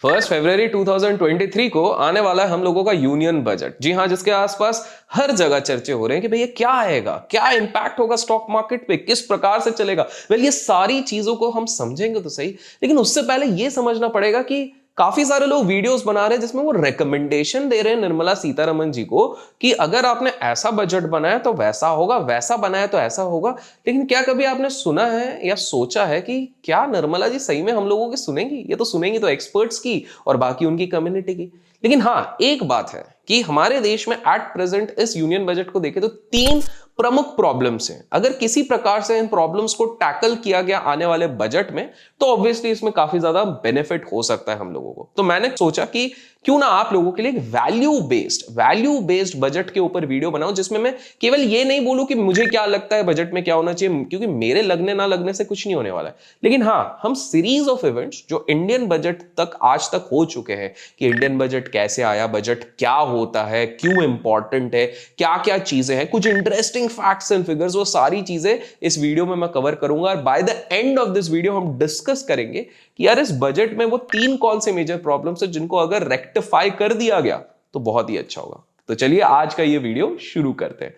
1 फरवरी 2023 को आने वाला है हम लोगों का यूनियन बजट। जी हाँ, जिसके आसपास हर जगह चर्चे हो रहे हैं कि भैया क्या आएगा, क्या इंपैक्ट होगा स्टॉक मार्केट पे, किस प्रकार से चलेगा। वेल, ये सारी चीजों को हम समझेंगे तो सही, लेकिन उससे पहले ये समझना पड़ेगा कि काफी सारे लोग वीडियोस बना रहे हैं जिसमें वो रिकमेंडेशन दे रहे हैं निर्मला सीतारमण जी को कि अगर आपने ऐसा बजट बनाया तो वैसा होगा, वैसा बनाया तो ऐसा होगा। लेकिन क्या कभी आपने सुना है या सोचा है कि क्या निर्मला जी सही में हम लोगों की सुनेंगी? ये तो सुनेंगी तो एक्सपर्ट्स की और बाकी उनकी कम्युनिटी की। लेकिन हाँ, एक बात है कि हमारे देश में एट प्रेजेंट इस यूनियन बजट को देखें तो 3 प्रमुख प्रॉब्लम्स हैं। अगर किसी प्रकार से इन प्रॉब्लम्स को टैकल किया गया आने वाले बजट में तो ऑब्वियसली इसमें काफी ज्यादा बेनिफिट हो सकता है हम लोगों को। तो मैंने सोचा कि क्यों ना आप लोगों के लिए एक वैल्यू बेस्ड बजट के ऊपर वीडियो बनाऊं, जिसमें मैं केवल ये नहीं बोलूं कि मुझे क्या लगता है बजट में क्या होना चाहिए, क्योंकि मेरे लगने ना लगने से कुछ नहीं होने वाला है। लेकिन हाँ, हम सीरीज ऑफ इवेंट्स जो इंडियन बजट तक आज तक हो चुके हैं कि इंडियन बजट कैसे आया, बजट क्या होता है, क्यों इंपॉर्टेंट है, क्या क्या चीजें हैं, कुछ इंटरेस्टिंग फैक्ट्स एंड फिगर्स, वो सारी चीजें इस वीडियो में मैं कवर करूंगा। और by the end of this video हम डिस्कस करेंगे कि यार इस बजट में वो 3 कौन से मेजर प्रॉब्लम्स है जिनको अगर रेक्टिफाई कर दिया गया तो बहुत ही अच्छा होगा। तो चलिए आज का ये वीडियो शुरू करते हैं।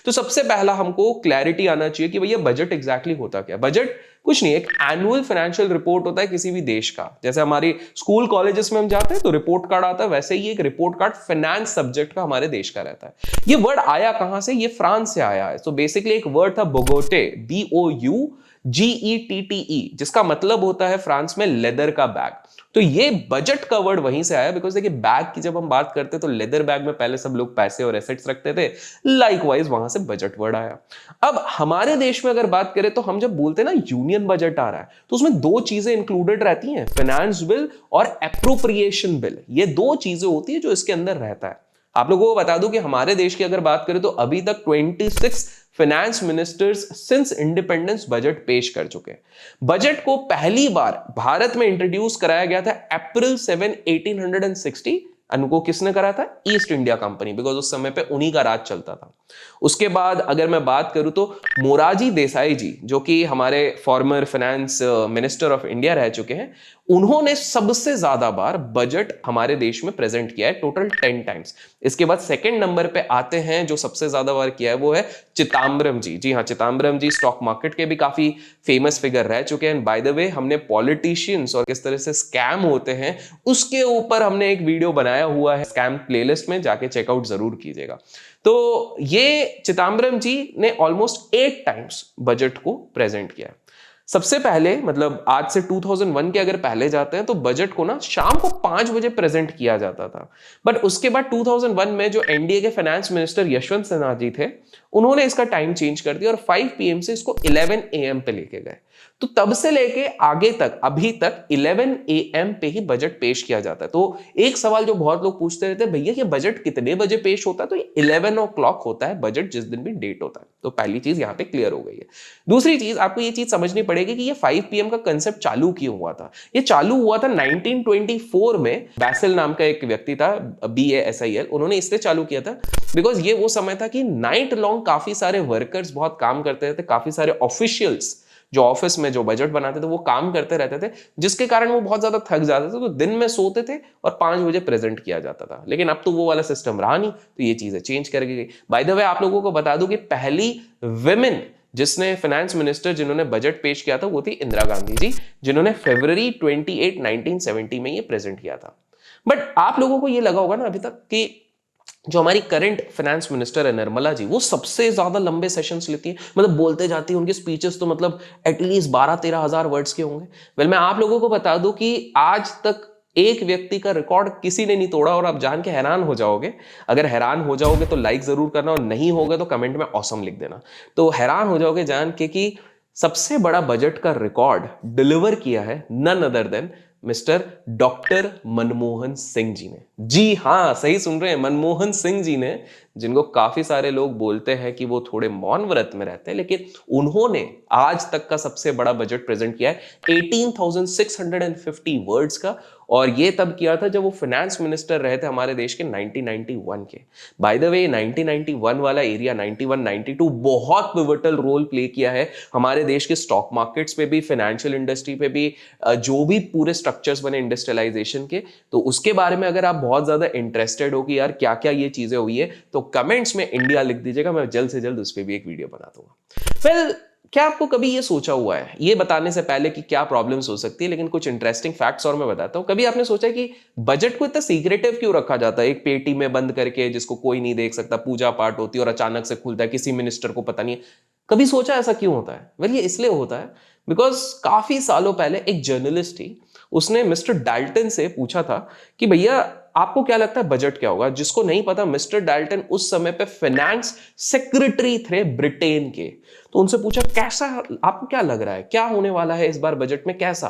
तो सबसे पहला हमको क्लैरिटी आना चाहिए कि भैया बजट एग्जैक्टली होता क्या। बजट कुछ नहीं, एक एनुअल फाइनेंशियल रिपोर्ट होता है किसी भी देश का। जैसे हमारी स्कूल कॉलेजेस में हम जाते हैं तो रिपोर्ट कार्ड आता है, वैसे ही एक रिपोर्ट कार्ड फाइनेंस सब्जेक्ट का हमारे देश का रहता है। ये वर्ड आया कहां से? ये फ्रांस से आया है। सो बेसिकली एक वर्ड था बोगोटे, BOUGETTE, जिसका मतलब होता है फ्रांस में लेदर का बैग। तो ये बजट का वर्ड वहीं से आया, बिकॉज देखिए बैग की जब हम बात करते तो लेदर बैग में पहले सब लोग पैसे और एसेट्स रखते थे, लाइकवाइज वहां से बजट वर्ड आया। अब हमारे देश में अगर बात करें तो हम जब बोलते हैं ना यूनियन बजट आ रहा है तो उसमें 2 चीजें इंक्लूडेड रहती हैं, फाइनेंस बिल और एप्रोप्रिएशन बिल। ये 2 चीजें होती है जो इसके अंदर रहता है। आप लोगों को बता दूं कि हमारे देश की अगर बात करें तो अभी तक 26 finance ministers since independence budget पेश कर चुके हैं। बजट को पहली बार भारत में इंट्रोड्यूस कराया गया था अप्रैल 7, 1860। उनको किसने करा था? ईस्ट इंडिया कंपनी, बिकॉज उस समय पे उन्हीं का राज चलता था। उसके बाद अगर मैं बात करूं तो मोरारजी देसाई जी, जो कि हमारे former finance minister of India रह चुके हैं, उन्होंने सबसे ज्यादा बार बजट हमारे देश में प्रेजेंट किया है, टोटल 10 टाइम्स। इसके बाद सेकंड नंबर पे आते हैं जो सबसे ज्यादा बार किया है, वो है चिदम्बरम जी। जी हाँ, चिदम्बरम जी स्टॉक मार्केट के भी काफी फेमस फिगर रह चुके हैं। बाय द वे, हमने पॉलिटिशियंस और किस तरह से स्कैम होते हैं उसके ऊपर हमने एक वीडियो बनाया हुआ है, स्कैम प्लेलिस्ट में जाके चेकआउट जरूर कीजिएगा। तो ये चिदम्बरम जी ने ऑलमोस्ट 8 टाइम्स बजट को प्रेजेंट किया है। सबसे पहले मतलब आज से 2001 के अगर पहले जाते हैं तो बजट को ना शाम को 5 बजे प्रेजेंट किया जाता था। बट उसके बाद 2001 में जो एनडीए के फाइनेंस मिनिस्टर यशवंत सिन्हा जी थे, उन्होंने इसका टाइम चेंज कर दिया और 5 PM से इसको 11 AM पे लेके गए। तो तब से लेके आगे तक अभी तक 11 AM पे ही बजट पेश किया जाता है। तो एक सवाल जो बहुत लोग पूछते रहते हैं, भैया ये बजट कितने बजे पेश होता है? तो ये 11 o'clock होता है बजट, जिस दिन भी डेट होता है। तो पहली चीज यहाँ पे क्लियर हो गई है। दूसरी चीज आपको ये चीज समझनी पड़ेगी कि ये 5 PM का कंसेप्ट चालू क्यों हुआ था। ये चालू हुआ था 1924 में। बैसिल नाम का एक व्यक्ति था, BASIL, उन्होंने इसलिए चालू किया था बिकॉज ये वो समय था कि नाइट लॉन्ग काफी सारे वर्कर्स बहुत काम करते थे, काफी सारे ऑफिशियल्स जो ऑफिस में जो बजट बनाते थे वो काम करते रहते थे, जिसके कारण वो बहुत ज्यादा थक जाते थे, तो दिन में सोते थे और 5 बजे प्रेजेंट किया जाता था। लेकिन अब तो वो वाला सिस्टम रहा नहीं, तो ये चीजें चेंज कर गई। बाय द वे, आप लोगों को बता दूं कि पहली विमेन जिसने फाइनेंस मिनिस्टर जिन्होंने बजट पेश किया था वो थी इंदिरा गांधी जी, जिन्होंने फरवरी 28, 1970 में ये प्रेजेंट किया था। बट आप लोगों को ये लगा होगा ना अभी तक कि जो हमारी करंट फाइनेंस मिनिस्टर है निर्मला जी, वो सबसे ज्यादा लंबे सेशंस लेती है, मतलब बोलते जाती है। उनके स्पीचेस तो मतलब एटलीस्ट 12-13 हजार वर्ड्स के होंगे। वेल, मैं आप लोगों को बता दूं कि आज तक एक व्यक्ति का रिकॉर्ड किसी ने नहीं तोड़ा, और आप जान के हैरान हो जाओगे। अगर हैरान हो जाओगे तो लाइक जरूर करना, और नहीं होगा तो कमेंट में ऑसम लिख देना। तो हैरान हो जाओगे जान के कि सबसे बड़ा बजट का रिकॉर्ड डिलीवर किया है none other than mister doctor Manmohan Singh ji ने। जी हां, सही सुन रहे हैं, मनमोहन सिंह जी ने, जिनको काफी सारे लोग बोलते हैं कि वो थोड़े मौन व्रत में रहते हैं, लेकिन उन्होंने आज तक का सबसे बड़ा बजट प्रेजेंट किया है 18,650 वर्ड्स का। और ये तब किया था जब वो फाइनेंस मिनिस्टर रहे थे हमारे देश के 1991 के। बाय द वे, 1991 वाला एरिया 91, 92 बहुत पिवटल रोल प्ले किया है हमारे देश के स्टॉक मार्केट्स पे भी, फाइनेंशियल इंडस्ट्री पे भी, जो भी पूरे स्ट्रक्चर्स बने इंडस्ट्रियलाइजेशन के, तो उसके बारे में अगर आप बहुत ज्यादा इंटरेस्टेड हो कि यार क्या क्या ये चीजें हुई है, तो कमेंट्स में इंडिया लिख दीजिएगा, मैं जल्द से जल्द उस पर भी एक वीडियो बना दूंगा। वेल, क्या आपको कभी ये सोचा हुआ है, ये बताने से पहले कि क्या प्रॉब्लम्स हो सकती है, लेकिन कुछ इंटरेस्टिंग फैक्ट्स और मैं बताता हूं, कभी आपने सोचा कि बजट को इतना सीक्रेटिव क्यों रखा जाता है, एक पेटी में बंद करके जिसको कोई नहीं देख सकता, पूजा पाठ होती है और अचानक से खुलता है, किसी मिनिस्टर को पता नहीं है? कभी सोचा ऐसा क्यों होता है? वेल, ये इसलिए होता है बिकॉज काफी सालों पहले एक जर्नलिस्ट थी, उसने मिस्टर डाल्टन से पूछा था कि भैया आपको क्या लगता है बजट क्या होगा? जिसको नहीं पता, मिस्टर डाल्टन उस समय पे फाइनेंस सेक्रेटरी थे ब्रिटेन के। तो उनसे पूछा कैसा, आपको क्या लग रहा है क्या होने वाला है इस बार बजट में, कैसा?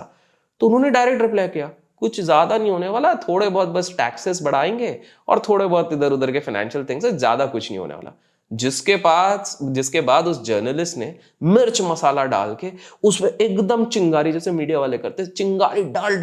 तो उन्होंने डायरेक्ट रिप्लाई किया, कुछ ज्यादा नहीं होने वाला, थोड़े बहुत बस टैक्सेस बढ़ाएंगे और थोड़े बहुत इधर उधर के फाइनेंशियल थिंग्स है, ज्यादा कुछ नहीं होने वाला। जिसके बाद उस जर्नलिस्ट ने मिर्च मसाला डाल के उसमें एकदम चिंगारी, जैसे मीडिया वाले करते, चिंगारी डाल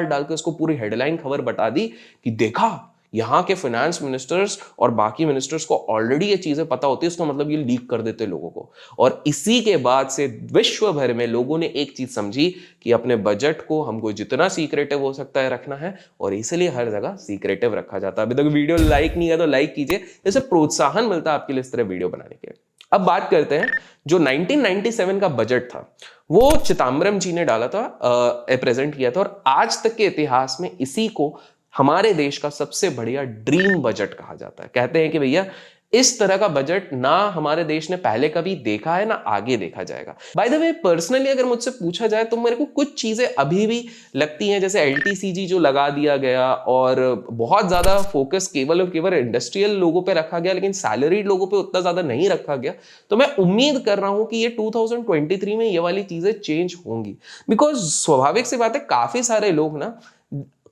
डाल के उसको पूरी हेडलाइन खबर बता दी कि देखा यहां के फाइनेंस मिनिस्टर्स और बाकी मिनिस्टर्स को ऑलरेडी ये चीजें पता होती है, इसका मतलब ये लीक कर देते लोगों को। और इसी के बाद से विश्व भर में लोगों ने एक चीज समझी कि अपने बजट को हमको जितना सीक्रेटिव हो सकता है रखना है, और इसलिए हर जगह सीक्रेटिव रखा जाता है। अभी तक वीडियो लाइक नहीं है तो लाइक कीजिए, इससे प्रोत्साहन मिलता है आपके लिए इस तरह वीडियो बनाने के। अब बात करते हैं जो 1997 का बजट था, वो चिदम्बरम जी ने डाला था, प्रेजेंट किया था, और आज तक के इतिहास में इसी को हमारे देश का सबसे बढ़िया ड्रीम बजट कहा जाता है। कहते हैं कि भैया इस तरह का बजट ना हमारे देश ने पहले कभी देखा है ना आगे देखा जाएगा। बाय द वे, पर्सनली अगर मुझसे पूछा जाए तो मेरे को कुछ चीजें अभी भी लगती हैं, जैसे एलटीसीजी जो लगा दिया गया और बहुत ज्यादा फोकस केवल और केवल इंडस्ट्रियल लोगों पे रखा गया, लेकिन सैलरीड लोगों पे उतना ज्यादा नहीं रखा गया। तो मैं उम्मीद कर रहा हूं कि ये 2023 में ये वाली चीजें चेंज होंगी, बिकॉज स्वाभाविक सी बात है, काफी सारे लोग ना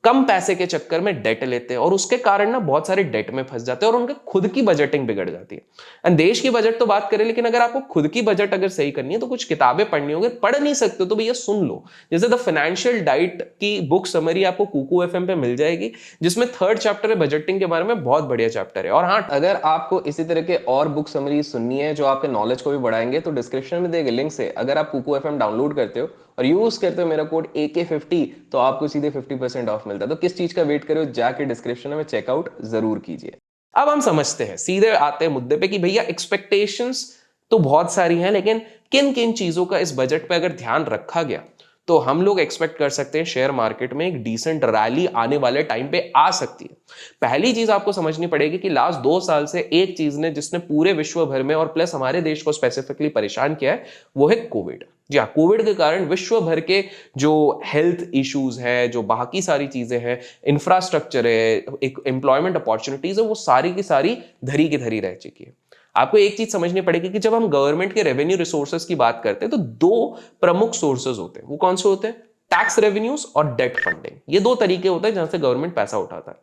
कम पैसे के चक्कर में डेट लेते हैं और उसके कारण ना बहुत सारे डेट में फंस जाते हैं और उनके खुद की बजटिंग बिगड़ जाती है। एंड देश की बजट तो बात करें, लेकिन अगर आपको खुद की बजट अगर सही करनी है तो कुछ किताबें पढ़नी होगी, पढ़ नहीं सकते तो भैया सुन लो। जैसे द फाइनेंशियल डाइट की बुक समरी आपको कुकू एफएम पे मिल जाएगी, जिसमें 3rd चैप्टर है बजटिंग के बारे में, बहुत बढ़िया चैप्टर है। और हाँ, अगर आपको इसी तरह के और बुक समरी सुननी है जो आपके नॉलेज को भी बढ़ाएंगे, तो डिस्क्रिप्शन में दिए गए लिंक से अगर आप कुकू एफएम डाउनलोड करते हो और यूज करते हो मेरा कोड AK50, तो आपको सीधे 50% ऑफ मिलता है। तो किस चीज का वेट करो, जाके डिस्क्रिप्शन में चेकआउट जरूर कीजिए। अब हम समझते हैं, सीधे आते हैं मुद्दे पे कि भैया एक्सपेक्टेशंस तो बहुत सारी हैं, लेकिन किन किन चीजों का इस बजट पे अगर ध्यान रखा गया तो हम लोग एक्सपेक्ट कर सकते हैं शेयर मार्केट में एक डिसेंट रैली आने वाले टाइम पे आ सकती है। पहली चीज आपको समझनी पड़ेगी कि लास्ट 2 साल से एक चीज ने जिसने पूरे विश्व भर में और प्लस हमारे देश को स्पेसिफिकली परेशान किया है, वो है कोविड। जी हाँ, कोविड के कारण विश्व भर के जो हेल्थ इश्यूज है, जो बाकी सारी चीजें हैं, इंफ्रास्ट्रक्चर है, एक एम्प्लॉयमेंट अपॉर्चुनिटीज है, वो सारी की सारी धरी की धरी रह चुकी है। आपको एक चीज समझनी पड़ेगी कि जब हम गवर्नमेंट के रेवेन्यू रिसोर्सेज की बात करते हैं तो 2 प्रमुख सोर्सेज होते हैं। वो कौन से होते हैं? टैक्स रेवेन्यूज और डेट फंडिंग। ये 2 तरीके होते हैं जहां से गवर्नमेंट पैसा उठाता है।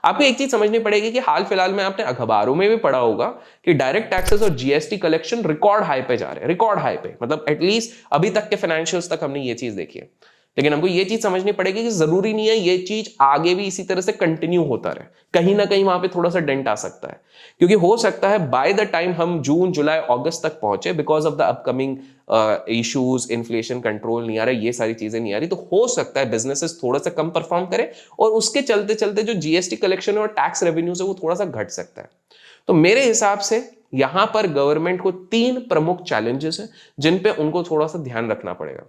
आपको एक चीज समझनी पड़ेगी कि हाल फिलहाल में आपने अखबारों में भी पढ़ा होगा कि डायरेक्ट टैक्सेस और जीएसटी कलेक्शन रिकॉर्ड हाई पे जा रहे हैं, रिकॉर्ड हाई पे, मतलब एटलीस्ट अभी तक के फाइनेंशियल्स तक हमने ये चीज देखी है। लेकिन हमको ये चीज समझनी पड़ेगी कि जरूरी नहीं है ये चीज आगे भी इसी तरह से कंटिन्यू होता रहे, कहीं ना कहीं वहां पे थोड़ा सा डेंट आ सकता है, क्योंकि हो सकता है बाय द टाइम हम जून जुलाई अगस्त तक पहुंचे, because of the upcoming issues, inflation control नहीं आ रहा, ये सारी चीजें नहीं आ रही, तो हो सकता है बिजनेसेस थोड़ा सा कम परफॉर्म करें और उसके चलते चलते जो जीएसटी कलेक्शन और टैक्स रेवेन्यूज है वो थोड़ा सा घट सकता है। तो मेरे हिसाब से यहां पर गवर्नमेंट को 3 प्रमुख चैलेंजेस हैं जिन पे उनको थोड़ा सा ध्यान रखना पड़ेगा।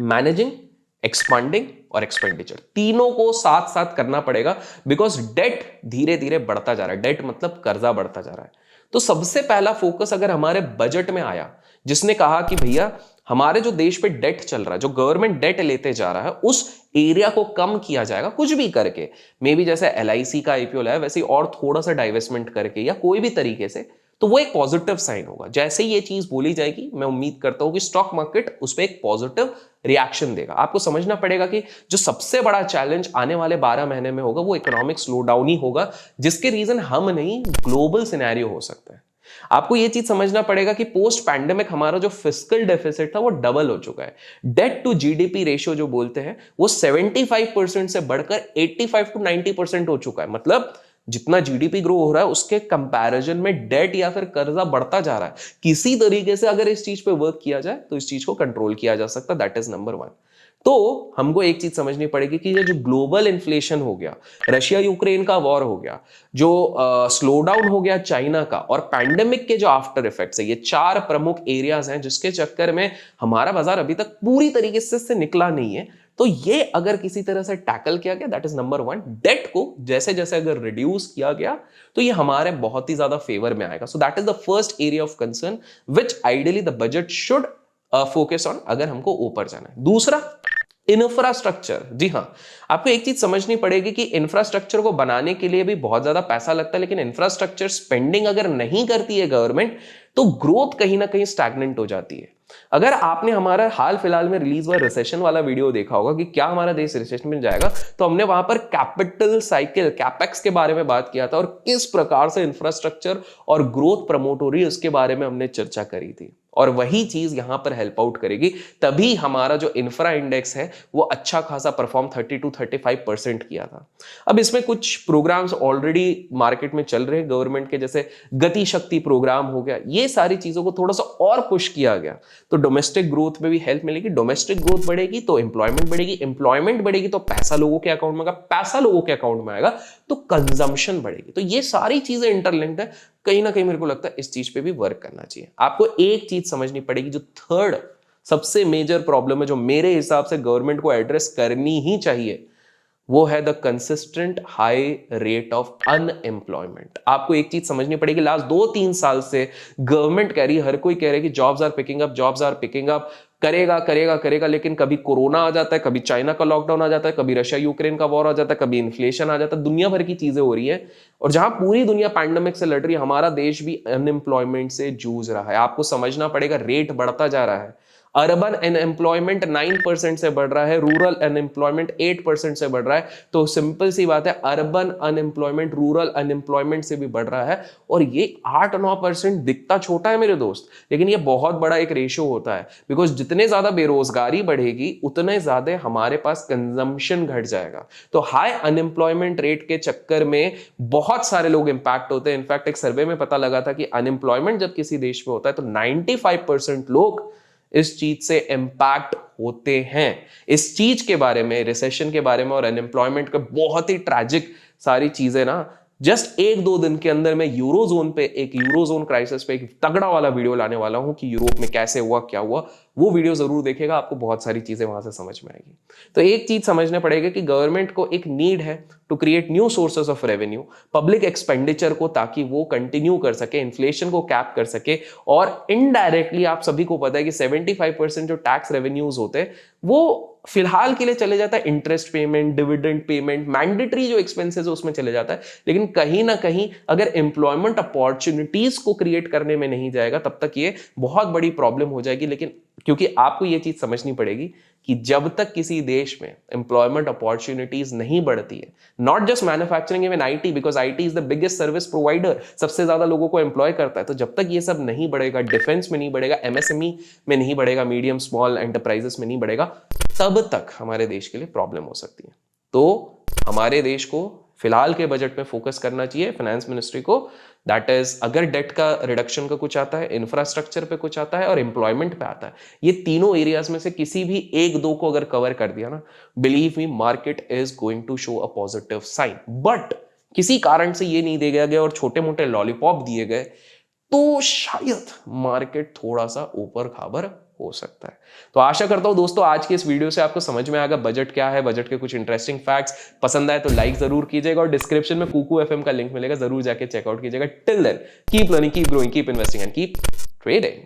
मैनेजिंग, एक्सपांडिंग और एक्सपेंडिचर, तीनों को साथ साथ करना पड़ेगा, बिकॉज डेट धीरे धीरे बढ़ता जा रहा है। डेट मतलब कर्जा बढ़ता जा रहा है। तो सबसे पहला फोकस अगर हमारे बजट में आया, जिसने कहा कि भैया हमारे जो देश पे डेट चल रहा है, जो गवर्नमेंट डेट लेते जा रहा है, उस एरिया को कम किया जाएगा कुछ भी करके, मे बी जैसे LIC का IPO लाया वैसे और थोड़ा सा डाइवेस्टमेंट करके या कोई भी तरीके से, तो वो एक पॉजिटिव साइन होगा। जैसे ही ये चीज बोली जाएगी, मैं उम्मीद करता हूं कि स्टॉक मार्केट उस पर एक पॉजिटिव रिएक्शन देगा। आपको समझना पड़ेगा कि जो सबसे बड़ा चैलेंज आने वाले 12 महीने में होगा वो इकोनॉमिक स्लोडाउन ही होगा, जिसके रीजन हम नहीं, ग्लोबल सिनेरियो हो सकता है। आपको यह चीज समझना पड़ेगा कि पोस्ट पैंडेमिक हमारा जो फिस्कल डेफिसिट था वो डबल हो चुका है। डेट टू जीडीपी रेशियो जो बोलते हैं वो 75% से बढ़कर 85 to 90% हो चुका है। मतलब जितना जीडीपी ग्रो हो रहा है उसके कंपैरिजन में डेट या फिर कर्जा बढ़ता जा रहा है। किसी तरीके से अगर इस चीज पे वर्क किया जाए तो इस चीज को कंट्रोल किया जा सकता है। That is number 1। तो हमको एक चीज समझनी पड़ेगी कि ये जो ग्लोबल इन्फ्लेशन हो गया, रशिया यूक्रेन का वॉर हो गया, जो स्लो डाउन हो गया चाइना का, और पैंडेमिक के जो आफ्टर इफेक्ट्स है, ये 4 प्रमुख एरियाज हैं जिसके चक्कर में हमारा बाजार अभी तक पूरी तरीके से निकला नहीं है। तो ये अगर किसी तरह से टैकल किया गया, दैट इज नंबर 1। डेट को जैसे जैसे अगर रिड्यूस किया गया तो ये हमारे बहुत ही ज्यादा फेवर में आएगा। So that is the first area of concern which ideally the budget should focus on, अगर हमको ऊपर जाना है। दूसरा, इंफ्रास्ट्रक्चर। जी हां, आपको एक चीज समझनी पड़ेगी कि इंफ्रास्ट्रक्चर को बनाने के लिए भी बहुत ज्यादा पैसा लगता है, लेकिन इंफ्रास्ट्रक्चर स्पेंडिंग अगर नहीं करती है गवर्नमेंट तो ग्रोथ कहीं ना कहीं स्टैग्नेंट हो जाती है। अगर आपने हमारा हाल फिलहाल में रिलीज हुआ रिसेशन वाला वीडियो देखा होगा कि क्या हमारा देश रिसेशन में जाएगा, तो हमने वहां पर कैपिटल साइकिल, कैपेक्स के बारे में बात किया था और किस प्रकार से इंफ्रास्ट्रक्चर और ग्रोथ प्रमोट हो रही है उसके बारे में हमने चर्चा करी थी। और वही चीज यहां पर हेल्प आउट करेगी, तभी हमारा जो इंफ्रा इंडेक्स है वो अच्छा खासा परफॉर्म 30 to 35% किया था। अब इसमें कुछ प्रोग्राम्स ऑलरेडी मार्केट में चल रहे हैं गवर्नमेंट के, जैसे गति शक्ति प्रोग्राम हो गया, ये सारी चीजों को थोड़ा सा और पुश किया गया तो डोमेस्टिक ग्रोथ में भी हेल्प मिलेगी। डोमेस्टिक ग्रोथ बढ़ेगी तो एम्प्लॉयमेंट बढ़ेगी, एम्प्लॉयमेंट बढ़ेगी तो पैसा लोगों के अकाउंट में आएगा, पैसा लोगों के अकाउंट में आएगा तो कंजम्पशन बढ़ेगी। तो ये सारी चीजें इंटरलिंक्ड है। कहीं ना कहीं मेरे को लगता है इस चीज पे भी वर्क करना चाहिए। आपको एक चीज समझनी पड़ेगी, जो थर्ड सबसे मेजर प्रॉब्लम है जो मेरे हिसाब से गवर्नमेंट को एड्रेस करनी ही चाहिए, वो है the consistent high rate of unemployment. आपको एक चीज समझनी पड़ेगी, लास्ट 2-3 साल से गवर्नमेंट कह रही है, हर कोई कह रहा है कि jobs are picking up, jobs are picking up, करेगा करेगा करेगा, लेकिन कभी कोरोना आ जाता है, कभी चाइना का लॉकडाउन आ जाता है, कभी रशिया यूक्रेन का वॉर आ जाता है, कभी इन्फ्लेशन आ जाता है, दुनिया भर की चीजें हो रही है। और जहां पूरी दुनिया पैंडेमिक से लड़ रही है, हमारा देश भी अनएम्प्लॉयमेंट से जूझ रहा है। आपको समझना पड़ेगा, रेट बढ़ता जा रहा है। अर्बन अनएम्प्लॉयमेंट 9% से बढ़ रहा है, रूरल अनएम्प्लॉयमेंट 8% से बढ़ रहा है। तो सिंपल सी बात है, अर्बन अनएम्प्लॉयमेंट रूरल अनएम्प्लॉयमेंट से भी बढ़ रहा है। और ये 8-9% दिखता छोटा है मेरे दोस्त, लेकिन ये बहुत बड़ा एक रेशियो होता है। बिकॉज जितने ज्यादा बेरोजगारी बढ़ेगी उतने ज्यादा हमारे पास कंजम्पशन घट जाएगा। तो हाई अनएम्प्लॉयमेंट रेट के चक्कर में बहुत सारे लोग इंपैक्ट होते हैं। इनफैक्ट एक सर्वे में पता लगा था कि अनएम्प्लॉयमेंट जब किसी देश में होता है तो 95% लोग इस चीज से इंपैक्ट होते हैं। इस चीज के बारे में, रिसेशन के बारे में और अनएम्प्लॉयमेंट के बहुत ही ट्रैजिक सारी चीजें ना, जस्ट 1-2 दिन के अंदर मैं यूरोजोन क्राइसिस पे एक तगड़ा वाला वीडियो लाने वाला हूं कि यूरोप में कैसे हुआ, क्या हुआ। वो वीडियो जरूर देखेगा, आपको बहुत सारी चीजें वहां से समझ में आएगी। तो एक चीज समझना पड़ेगा कि गवर्नमेंट को एक नीड है to create new sources of revenue, public expenditure को, ताकि वो कंटिन्यू कर सके, इन्फ्लेशन को कैप कर सके। और इनडायरेक्टली आप सभी को पता है कि 75% जो टैक्स रेवेन्यूज होते हैं वो फिलहाल के लिए चले जाता है interest payment, dividend payment, mandatory जो एक्सपेंसेस है उसमें चले जाता है। लेकिन कहीं ना कहीं अगर एम्प्लॉयमेंट अपॉर्चुनिटीज को क्रिएट करने में नहीं जाएगा तब तक ये बहुत बड़ी प्रॉब्लम हो जाएगी। लेकिन क्योंकि आपको ये चीज समझनी पड़ेगी कि जब तक किसी देश में एम्प्लॉयमेंट अपॉर्चुनिटीज नहीं बढ़ती है, not just manufacturing, even IT, because IT is the biggest service provider, सबसे ज्यादा लोगों को एम्प्लॉय करता है। तो जब तक ये सब नहीं बढ़ेगा, डिफेंस में नहीं बढ़ेगा, एमएसएमई में नहीं बढ़ेगा, मीडियम स्मॉल एंटरप्राइजेस में नहीं बढ़ेगा, तब तक हमारे देश के लिए प्रॉब्लम हो सकती है। तो हमारे देश को फिलहाल के बजट में फोकस करना चाहिए, फाइनेंस मिनिस्ट्री को, दैट इज अगर डेट का रिडक्शन का कुछ आता है, इंफ्रास्ट्रक्चर पे कुछ आता है और एम्प्लॉयमेंट पे आता है, ये तीनों एरियाज में से किसी भी 1-2 को अगर कवर कर दिया ना, believe me, market is going to show a positive sign. But किसी कारण से ये नहीं दिया गया और छोटे मोटे लॉलीपॉप दिए गए तो शायद मार्केट थोड़ा सा ऊपर खाबर हो सकता है। तो आशा करता हूं दोस्तों आज के इस वीडियो से आपको समझ में आएगा बजट क्या है, बजट के कुछ इंटरेस्टिंग फैक्ट्स। पसंद आए तो लाइक जरूर कीजिएगा और डिस्क्रिप्शन में कुकू एफएम का लिंक मिलेगा, जरूर जाके चेकआउट कीजिएगा। Till then keep learning, keep growing, keep investing and keep trading.